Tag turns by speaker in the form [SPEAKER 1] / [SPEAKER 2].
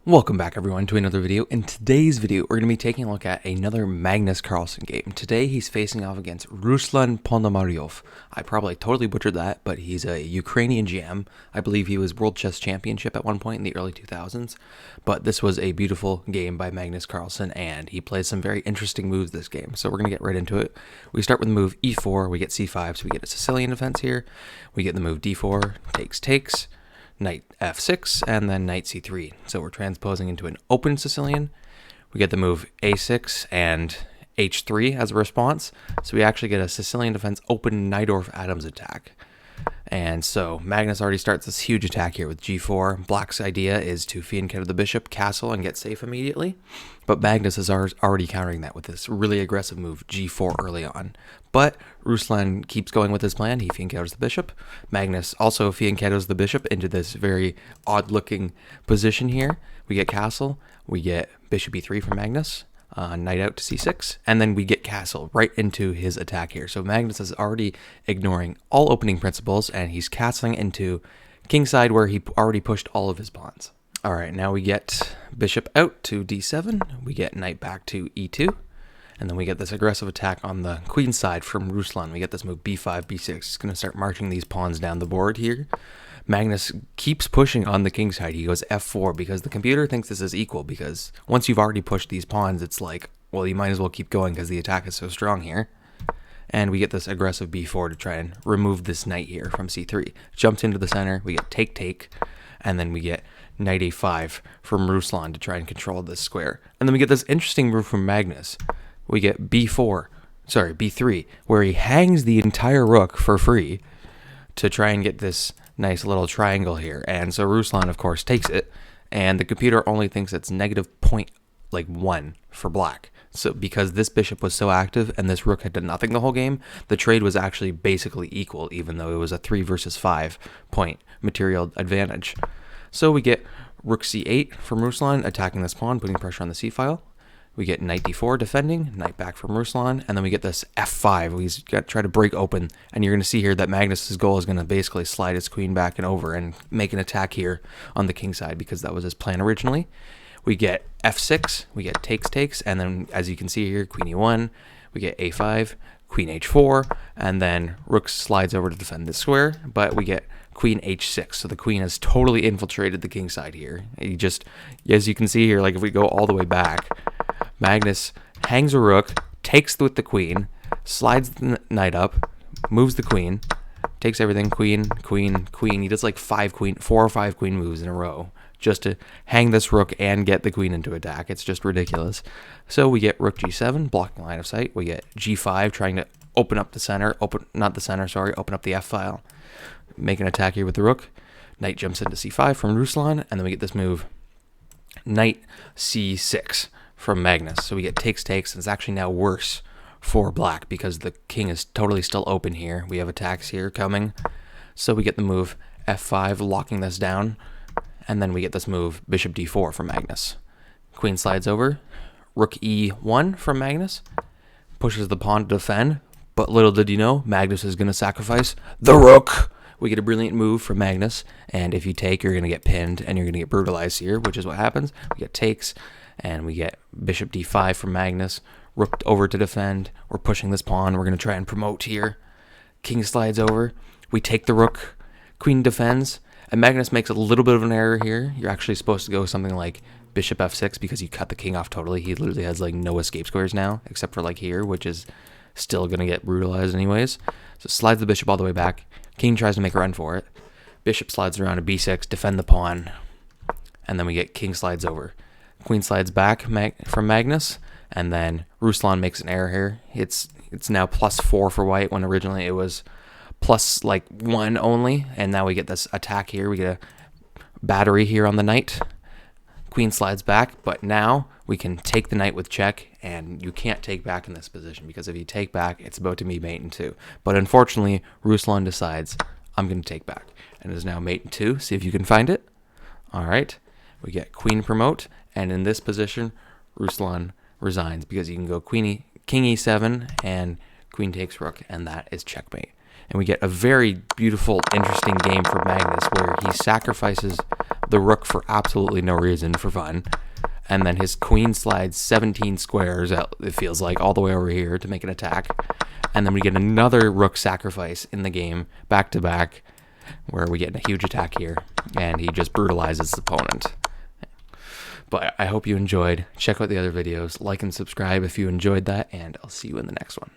[SPEAKER 1] Welcome back everyone to another video. In today's video, we're going to be taking a look at another Magnus Carlsen game. Today he's facing off against Ruslan Ponomaryov. I probably totally butchered that, but he's a Ukrainian GM. I believe he was World Chess Championship at one point in the early 2000s. But this was a beautiful game by Magnus Carlsen, and he plays some very interesting moves this game. So we're going to get right into it. We start with the move e4, we get c5, so we get a Sicilian defense here. We get the move d4, takes, knight f6, and then knight c3. So we're transposing into an open Sicilian. We get the move a6 and h3 as a response. So we actually get a Sicilian defense open Najdorf-Adams attack. And so Magnus already starts this huge attack here with g4. Black's idea is to fianchetto the bishop, castle, and get safe immediately. But Magnus is already countering that with this really aggressive move, g4 early on. But Ruslan keeps going with his plan. He fianchettos the bishop. Magnus also fianchettos the bishop into this very odd-looking position here. We get castle. We get bishop e3 from Magnus. Knight out to c6, and then we get castle right into his attack here. So Magnus is already ignoring all opening principles, and he's castling into kingside where he already pushed all of his pawns. All right, now we get bishop out to d7, we get knight back to e2, and then we get this aggressive attack on the queen side from Ruslan. We get this move b5, b6. He's going to start marching these pawns down the board here. Magnus keeps pushing on the king side. He goes f4 because the computer thinks this is equal, because once you've already pushed these pawns, it's like, well, you might as well keep going because the attack is so strong here. And we get this aggressive b4 to try and remove this knight here from c3. Jumps into the center. We get take, and then we get knight a5 from Ruslan to try and control this square. And then we get this interesting move from Magnus. We get b3, where he hangs the entire rook for free to try and get this nice little triangle here. And so Ruslan, of course, takes it, and the computer only thinks it's -0.1 for black. So because this bishop was so active and this rook had done nothing the whole game, the trade was actually basically equal, even though it was a 3 versus 5 point material advantage. So we get rook c8 from Ruslan, attacking this pawn, putting pressure on the c-file. We get knight d4 defending, knight back from Ruslan, and then we get this f5. He's got to try to break open, and you're going to see here that Magnus's goal is going to basically slide his queen back and over and make an attack here on the king side, because that was his plan originally. We get f6, we get takes, and then as you can see here, queen e1, we get a5, queen h4, and then rook slides over to defend this square, but we get queen h6, so the queen has totally infiltrated the king side here. He just, as you can see here, like if we go all the way back, Magnus hangs a rook, takes with the queen, slides the knight up, moves the queen, takes everything, queen. He does like 4 or 5 queen moves in a row just to hang this rook and get the queen into attack. It's just ridiculous. So we get rook g7, blocking line of sight. We get g5, trying to open up the center, open up the f-file. Make an attack here with the rook. Knight jumps into c5 from Ruslan, and then we get this move, knight c6 from Magnus. So we get takes, and it's actually now worse for black because the king is totally still open here. We have attacks here coming. So we get the move f5, locking this down, and then we get this move bishop d4 from Magnus. Queen slides over, rook e1 from Magnus, pushes the pawn to defend, but little did you know, Magnus is going to sacrifice the rook. We get a brilliant move from Magnus, and if you take, you're going to get pinned, and you're going to get brutalized here, which is what happens. We get takes, and we get bishop d5 from Magnus, rook over to defend. We're pushing this pawn. We're going to try and promote here. King slides over. We take the rook. Queen defends, and Magnus makes a little bit of an error here. You're actually supposed to go something like bishop f6 because you cut the king off totally. He literally has like no escape squares now, except for like here, which is still going to get brutalized anyways. So slides the bishop all the way back. King tries to make a run for it. Bishop slides around to b6, defend the pawn, and then we get king slides over. Queen slides back from Magnus, and then Ruslan makes an error here. It's now +4 for white when originally it was +1 only, and now we get this attack here. We get a battery here on the knight. Queen slides back, but now we can take the knight with check, and you can't take back in this position because if you take back, it's about to be mate in 2. But unfortunately, Ruslan decides, I'm going to take back, and it is now mate in 2. See if you can find it. All right, we get queen promote, and in this position, Ruslan resigns because you can go king e7 and queen takes rook, and that is checkmate. And we get a very beautiful, interesting game for Magnus where he sacrifices the rook for absolutely no reason, for fun. And then his queen slides 17 squares, it feels like, all the way over here to make an attack. And then we get another rook sacrifice in the game, back to back, where we get a huge attack here. And he just brutalizes his opponent. But I hope you enjoyed. Check out the other videos. Like and subscribe if you enjoyed that. And I'll see you in the next one.